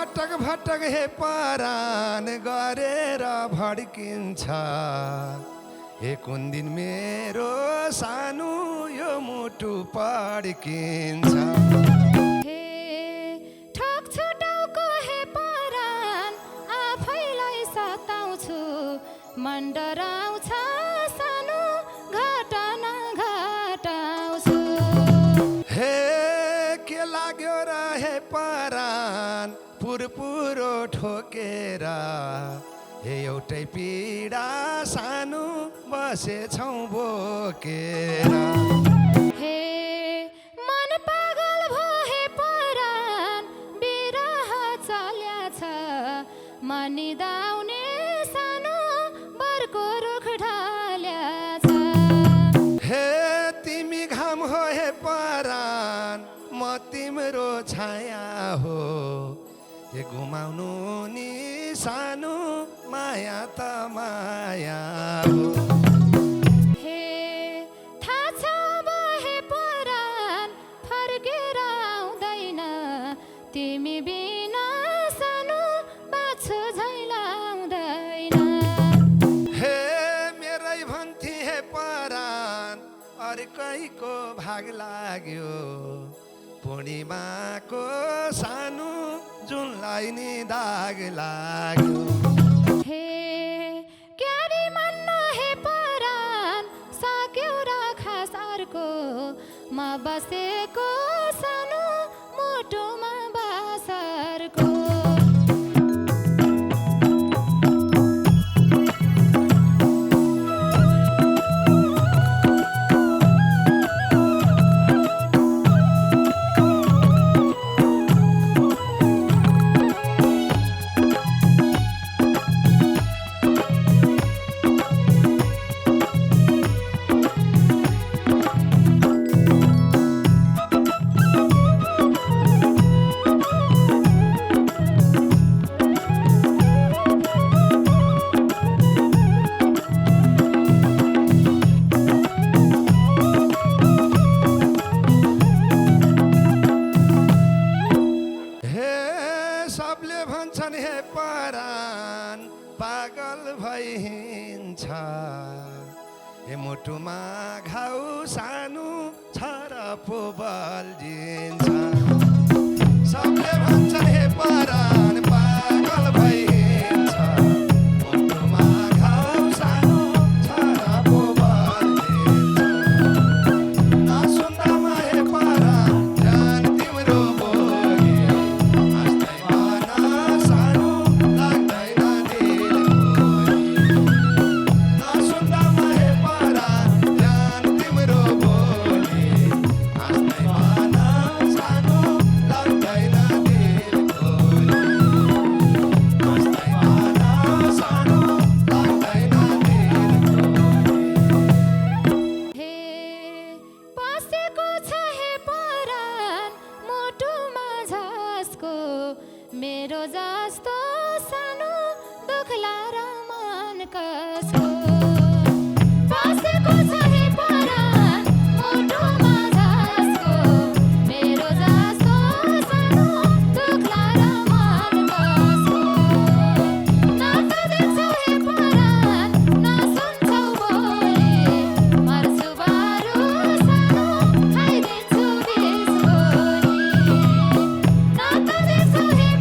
भटक भटक हे परान गरेर भड्किन्छ हे कुन दिन मेरो सानो यो मुटु पड्किन्छ हे ठक्छु टाउको हे परान आफैलाई सताउँछु मन डराउँछ सानो घटना घटाउँछु हे के लाग्यो र हे परान पुरपुरो ठोकेर हे एउटै पीडा सानो बसेछौ बोकेर हे मन पागल भो हे परान बिरह चल्याछ मनिदाउने सानो बरको रुख ढाल्याछ हे तिमी घाम हो हे परान म तिम्रो छाया हो हे गुमाउनु नि सानो माया त माया हो हे थाहा छ अब हे परान फर्केर आउँदैन तिमी बिना सानो बाछु झैँ लाउँदैन हे मेरै भन्थे हे परान अर्कैको भाग लाग्यो पूर्णिमाको सानो जुनलाई नि दाग लाग्यो हे क्यारी मान्न हे परान सक्यो र खास अर्को म बसेको सानो मुटुमा बासरको सबले भन्छन् हे परान पागल भई हिँड्छ हे मुटुमा घाउ सानो छ र पो बल्झिन्छ सबले भन्छन् हे परान पागल भई हिँड्छ मुटुमा घाउ सानो छ र पो बल्झिन्छ नसुन्दामा हे परान जान तिम्रो मेरो जस्तो सानो दुखला र मन कसको बसेको छ हे परान मुटुमा जसको मेरो जस्तो सानो दुखला र मन कसको न त देख्छौ हे परान न सुन्छौ बोली मर्छु बारो सानो खाइदिन्छु बिस गोली न त देख्छौ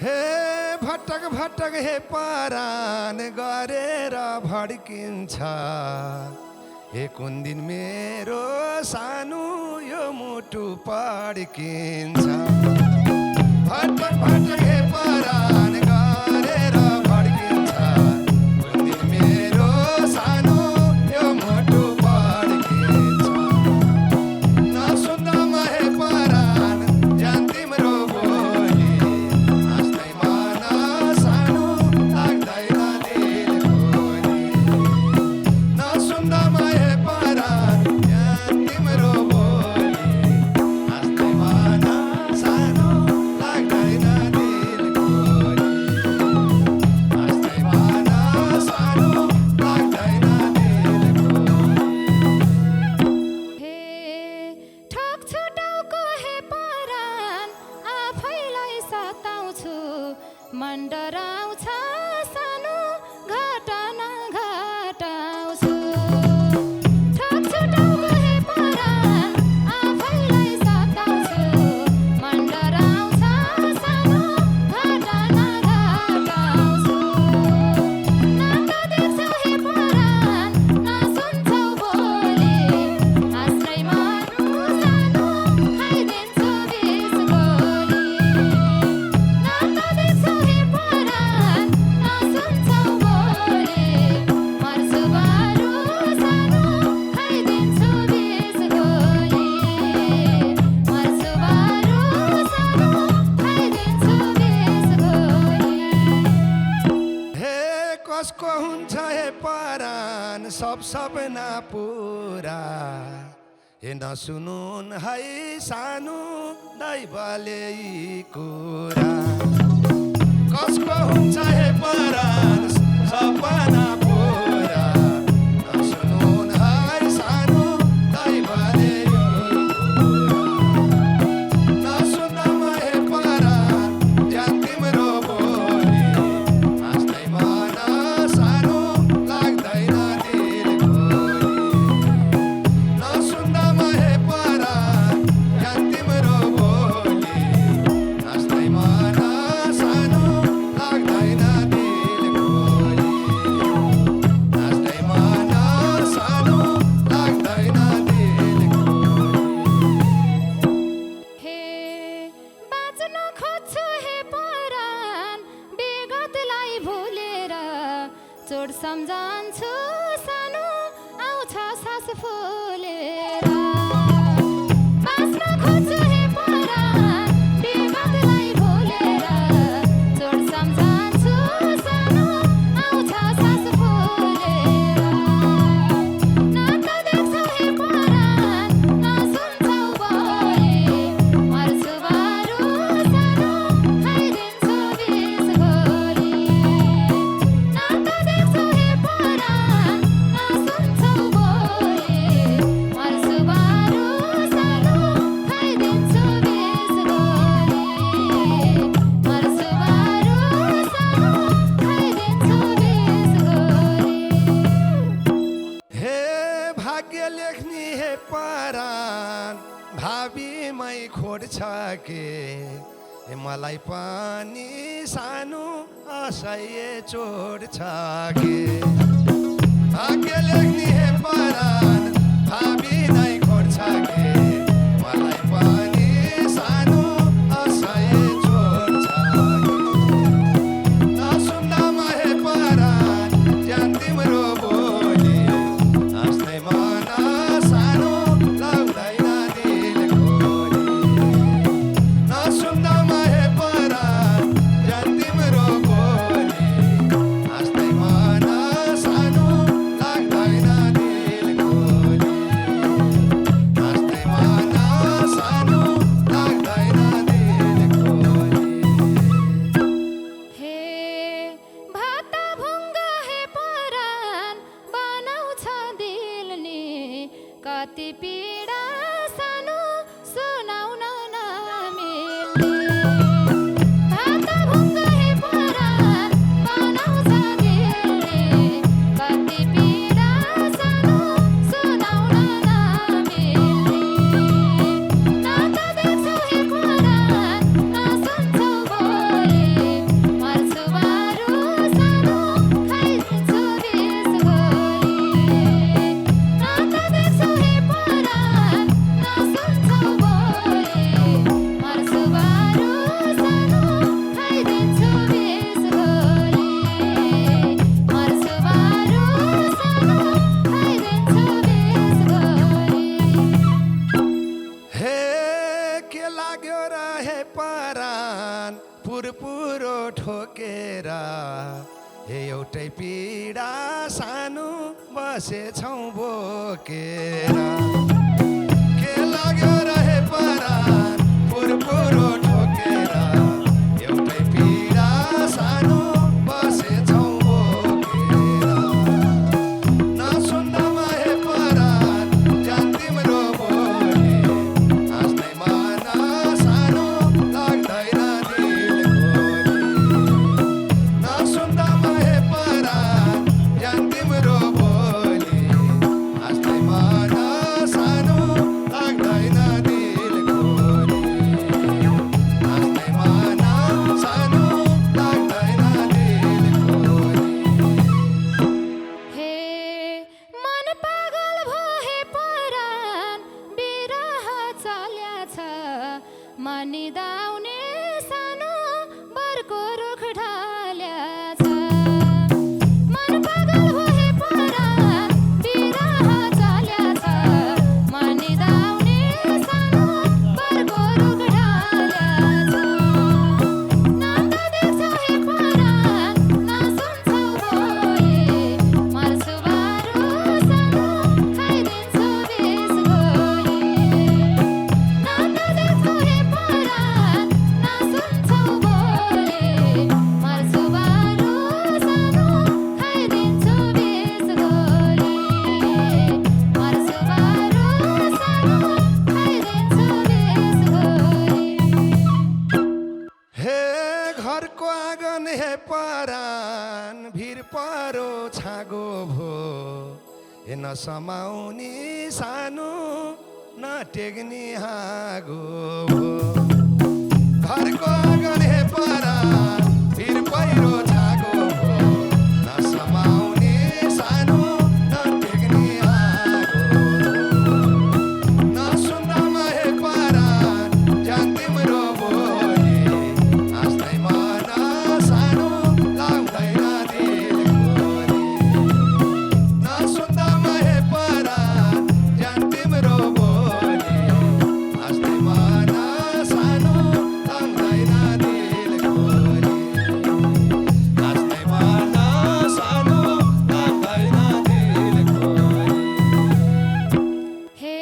हे भटक हे परान गरेर भड्किन्छ हे कुन दिन मेरो सानो यो मुटु पड्किन्छ भटक भटक हे परान गरेर भड्किन्छ कुन दिन मेरो सानो यो मुटु पड्किन्छ नसुन्दामा हे परान जान तिम्रो बोली हाँस्दैमा सानो लाग्दैन दिल खोली नसुन्दामा हे परान जान तिम्रो बोली हाँस्दैमा सानो आउँछु मन डराउँछ सानो घटना घटाउँछु ठोक्छु टाउको हे परान आफैलाई सताउँछु मन डराउँछ सानो घटना घटाउँछु नाता देख्छौ हे परान नसुन्छौ बोली हाँस्दै मर्नु सानो खाइदिन्छु बिस गोली नाता देख्छौ हे परान नसुन्छौ बोली मर्छु बरु सानो खाइदिन्छु बिस गोली मर्छु बरु सानो खाइदिन्छु बिस गोली हे कसको हुन्छ हे परान सब सपना पुरा हे नसुनुन् है सानो दैवले यी कुरा कसको हुन्छ हे परान सपना पुरा नसुनुन् है सानो दैवले यी कुरा नसुनमा हे परान ज्यान तिम्रो बोली हाँस्दै मन सानो लाग्दैन दिल खोली नसुन्दामा हे परान ज्यान तिम्रो बोली हाँस्दै मन सानो लाग्दैन दिल खोली हाँस्दै मन सानो लाग्दैन दिल खोली हे बाँच्न खोज्छु हे परान विगतलाई भुलेर चोट सम्झन्छु सानो आउँछ सास फुलेर बाँच्न खोज्छु हे परान विगतलाई भुलेर चोट सम्झन्छु सानो आउँछ सास फुलेर नाता देख्छौ हे परान नसुन्छौ बोली मर्छु बरु सानो खाइदिन्छु बिस गोली नाता देख्छौ हे परान नसुन्छौ बोली मर्छु बरु सानो खाइदिन्छु बिस गोली मर्छु बरु सानो खाइदिन्छु बिस गोली हे भाग्य लेख्ने हे परान भावीमै खोट छ के हे मलाई पनि सानो असह्य चोट छ के भाग्य लेख्ने हे परान भावी नै खोट छ के मलाई पनि सानो असह्य चोट छ के नसुन्दामा हे परान ज्यान तिम्रो बोली हाँस्दै मन सानो लाग्दैन दिल खोली नसुन्दामा हे परान ज्यान तिम्रो बोली हाँस्दै मन सानो लाग्दैन दिल खोली हाँस्दै मन सानो लाग्दैन दिल खोली हे भाता भुङ्ग हे परान बनाउँछ दिल नि कति पीडा सानो सुनाउन नमिल्ने भाता भुङ्ग हे परान बनाउँछ दिल नि कति पीडा सानो सुनाउन नमिल्ने नाता देख्छौ हे परान नसुन्छौ बोली मर्छु बरु सानो खाइदिन्छु बिस गोली नाता देख्छौ हे परान नसुन्छौ बोली मर्छु बरु सानो खाइदिन्छु बिस गोली मर्छु बरु सानो खाइदिन्छु बिस गोली हे के लाग्यो र हे परान पुरपुरो ठोकेर हे एउटै पीडा सानो बसेछौ बोकेर के लाग्यो र हे परान पुरपुरो ठोकेर एउटै पीडा सानो बसेछौ बोकेर नसुन्दामा हे परान ज्यान तिम्रो बोली हाँस्दै मन सानो लाग्दैन दिल खोली परान भिर परो छागो भो ए नसमाउने सानो नटेग्ने हाँगो भो घरको आँगन हे परान भिर पहिरो छागो भो नसमाउने सानो नटेग्ने हाँगो नसुन्दामा हे परान जान तिम्रो बोली हाँस्दै मन सानो लाग्दैन दिल खोली नसुन्दामा हे परान जान तिम्रो बोली हाँस्दै मन सानो लाग्दैन दिल खोली हाँस्दै मन सानो लाग्दैन दिल खोली हे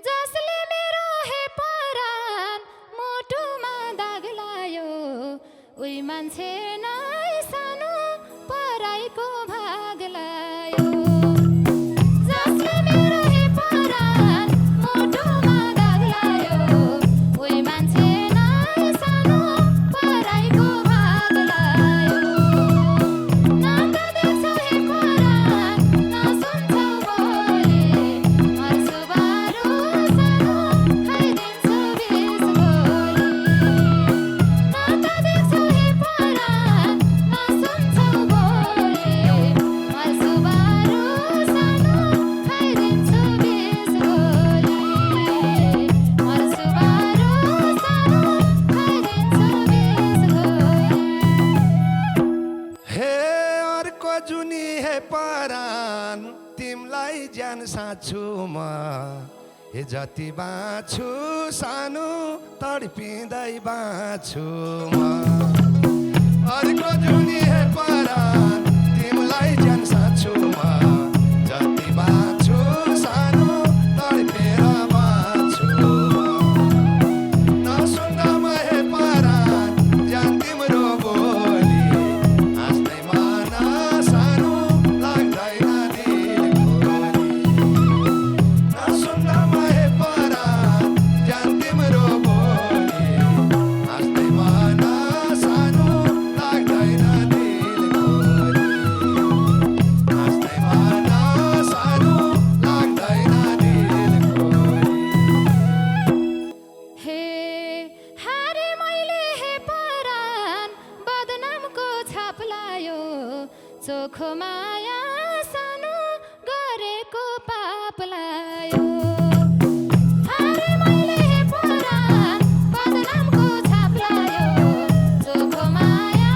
जसले मेरो हे परान मुटुमा दाग लायो उही मान्छे नै सानो पराईको भाग लायो जसले मेरो हे परान मुटुमा दाग लायो उही मान्छे नै सानो पराईको भाग लायो न त देख्छौ हे परान न सुन्छौ बोली मर्छु बारो सानो खाइदिन्छु बिस गोली न त देख्छौ हे परान न सुन्छौ बोली मर्छु बारो सानो खाइदिन्छु बिस गोली मर्छु बारो सानो खाइदिन्छु बिस गोली हे अर्को जुनी हे परान तिमलाई ज्यान साँच्छु म हे जति बाँच्छु सानो तडपिँदै बाँच्छु म अर्को जुनी हे परान तिमलाई ज्यान साँच्छु म जति बाँच्छु सानो तडपेर बाँच्छु म नसुन्दामा हे परान जान तिम्रो बोली हाँस्दै मन सानो लाग्दैन दिल खोली नसुन्दामा हे परान जान तिम्रो बोली हाँस्दै मन सानो लाग्दैन दिल खोली हाँस्दै मन सानो लाग्दैन दिल खोली हे हारे मैले हे परान बदनामको छाप लायो चोखो माया सानो गरेको पाप लायो हारे मैले हे परान बदनामको छाप लायो चोखो माया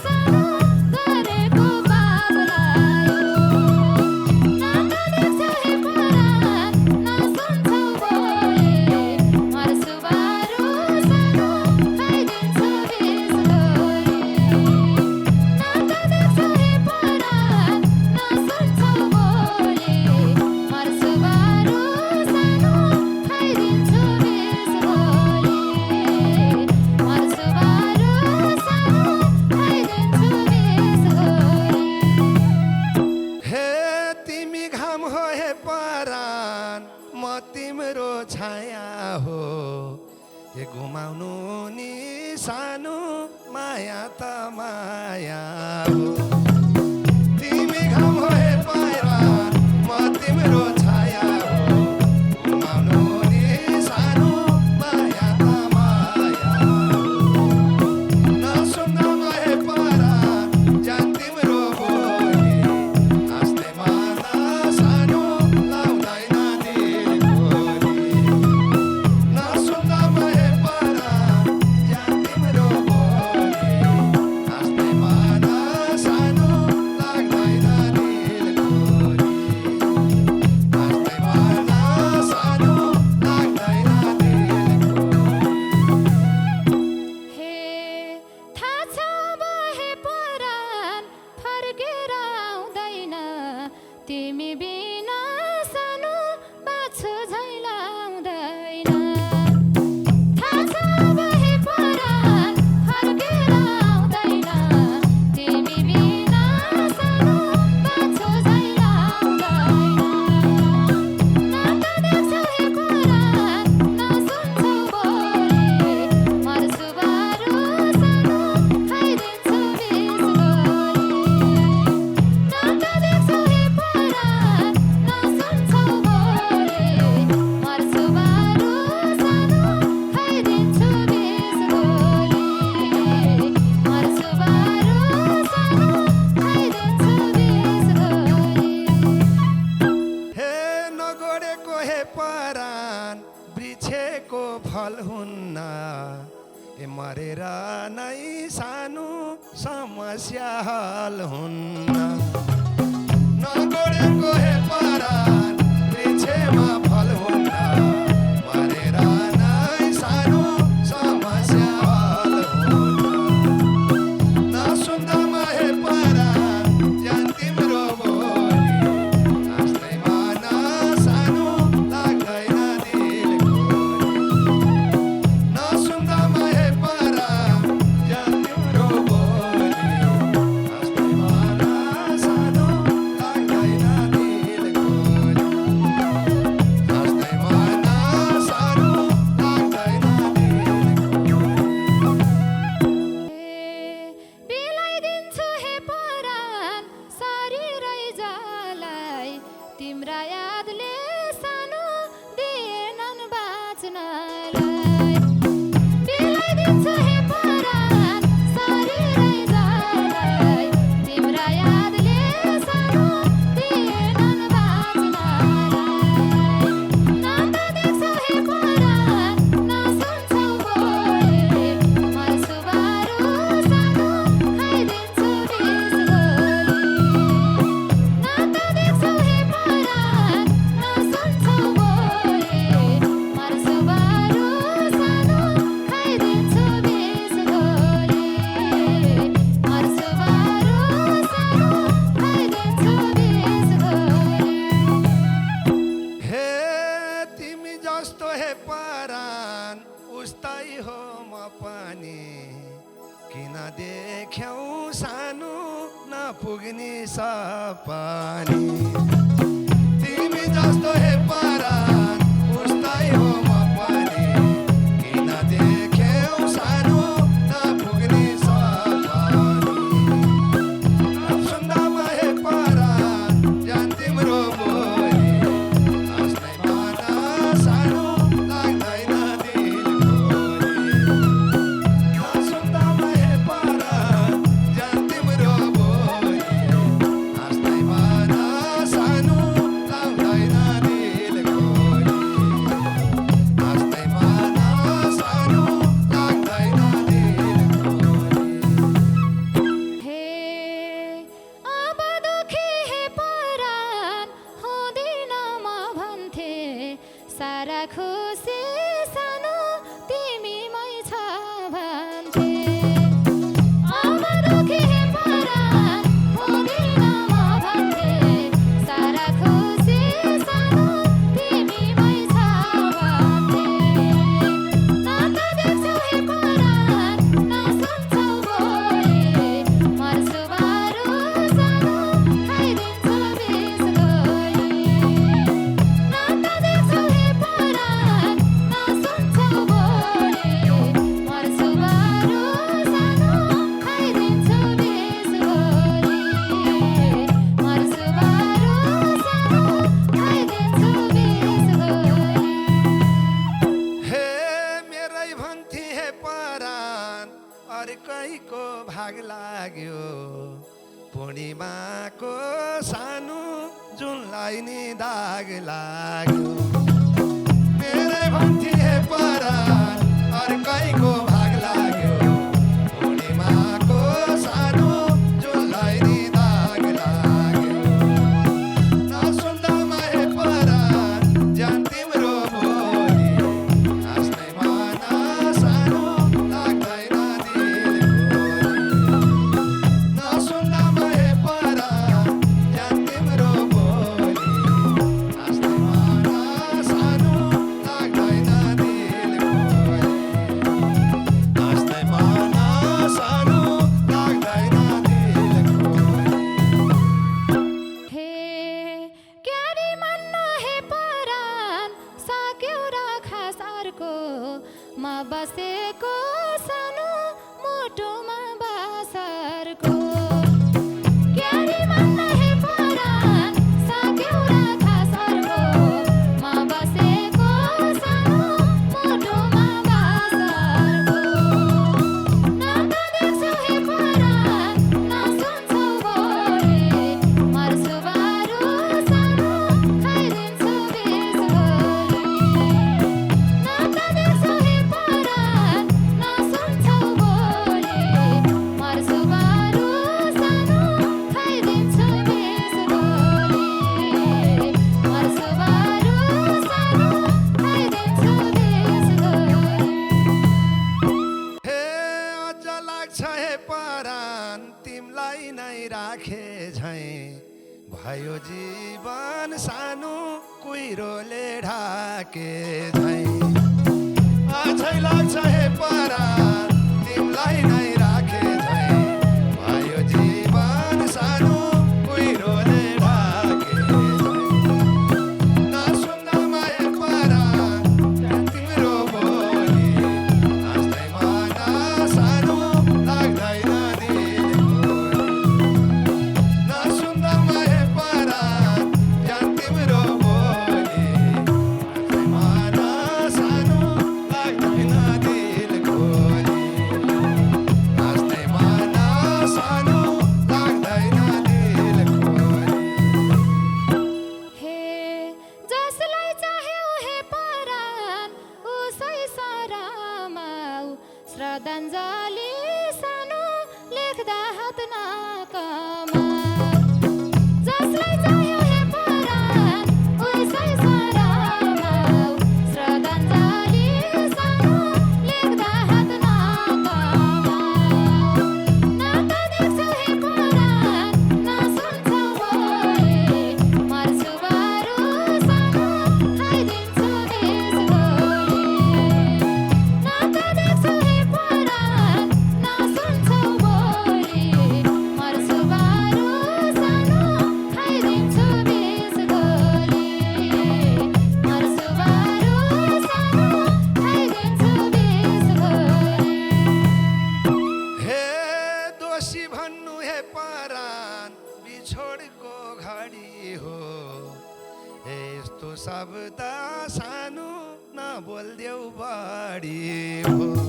सानो गरेको पाप लायो न त देख्छौ हे परान न सुन्छौ बोली मर्छु बारो सानो खाइदिन्छु बिस गोली न त देख्छौ हे परान न सुन्छौ बोली मर्छु बारो सानो खाइदिन्छु बिस गोली मर्छु बारो सानो खाइदिन्छु बिस गोली हे तिमी घाम हो हे परान म तिम्रो छाया हो हे गुमाउनु नि सानो माया त माया हो तिमी घाम हो हे परान म तिम्रो छाया हो गुमाउनु नि सानो माया त माया हो नसुन्दामा हे परान जान तिम्रो बोली हाँस्दै मन सानो लाग्दैन दिल खोली नसुन्दामा हे परान जान तिम्रो बोली हाँस्दै मन सानो मरेर नै सानो समस्या हल हुन्न नगोडेको हे परान वृक्षमा फल हुन्न मरेर नै सानो समस्या हल हुन्न नसुन्दामा हे परान ज्यान तिम्रो बोली हाँस्दैमा नसानो लाग्दैन दिल खोली नसुन्दामा हे परान ज्यान तिम्रो बोली हाँस्दैमा नसानो लाग्दैन दिल खोली हाँस्दैमा नसानो लाग्दैन दिल खोली बिलाइदिन्छु हे परान शरीरै जलाई तिम्रा यादले सानो दिएनन् बाँच्नलाई बिलाइदिन्छु हे परान शरीरै जलाई तिम्रा यादले सानो दिएनन् बाँच्नलाई न त देख्छौ हे परान न सुन्छौ बोली मर्छु बारो सानो खाइदिन्छु बिस गोली न त देख्छौ हे परान न सुन्छौ बोली मर्छु बारो सानो खाइदिन्छु बिस गोली मर्छु बारो सानो खाइदिन्छु बिस गोली हे तिमी जस्तो हे परान उस्तै हो म पनि किन देख्यौ सानो नपुग्ने सपनी तिमी जस्तो हे परान उस्तै हो म पनि किन देख्यौ सानो नपुग्ने सपनी सुन्दामा हे परान ज्यान तिम्रो बोली हाँस्दैमा नसानो लाग्दैन दिल खोली सुन्दामा हे परान ज्यान तिम्रो बोली हाँस्दैमा नसानो लाग्दैन दिल खोली हाँस्दैमा नसानो लाग्दैन दिल खोली हे अब दुखी हे परान हुँदिन म भन्थे सारा खुसी सानो तिमीमै छ भन्थे अब दुखी हे परान हुँदिन म भन्थे सारा खुसी सानो तिमीमै छ भन्थे न त देख्छौ हे परान न सुन्छौ बोली मर्छु बारो सानो खाइदिन्छु बिस गोली न त देख्छौ हे परान न सुन्छौ बोली मर्छु बारो सानो खाइदिन्छु बिस गोली मर्छु बारो सानो खाइदिन्छु बिस गोली हे मेरै भन्थे हे परान अर्कैको भाग लाग्यो पूर्णिमाको सानो जुनलाई नि दाग लाग्यो मेरै भन्थे हे परान अर्कैको भाग लाग्यो पूर्णिमाको सानो जुनलाई नि दाग लाग्यो नसुन्दामा हे परान ज्यान तिम्रो बोली हाँस्दैमा नसानो लाग्दैन दिल खोली नसुन्दामा हे परान ज्यान तिम्रो बोली हाँस्दैमा नसानो लाग्दैन दिल खोली लाग्छ हे परान तिमलाई नै राखे झै भयो जीवन सानो कुहिरोले ढाके झै अझै लाग्छ हे परान तिमलाई नै राखे झै भयो जीवन सानो कुहिरोले ढाके झै नसुन्नमा हे परान तिम्रो बोली हाँस्दैमा नसानो लाग्दैन दिल नसुन्नमा हे परान तिम्रो बोली हाँस्दैमा नसानो लाग्दैन दिल खोली हाँस्दैमा नसानो लाग्दैन दिल खोली हे जसलाई चाह्यौ हे परान उसै सरामाऊ श्रद्धाञ्जली सानो लेख्दा हात नकमा जसलाई चाह्यौ हे परान उसै सरामाऊ श्रद्धाञ्जली सानो लेख्दा हात नकमा न त देख्छौ हे परान न सुन्छौ बोली मर्छु बारू सानो खाइदिन्छु देश भोलि न त देख्छौ हे परान न सुन्छौ बोली मर्छु बारू सानो खाइदिन्छु देश भोलि मर्छु बारू सानो खाइदिन्छु देश भोलि हे दोषी भन्नु हे परान बिछोडको घडी हो हे यस्तो शब्द सानो नबोल्देऊ बढी हो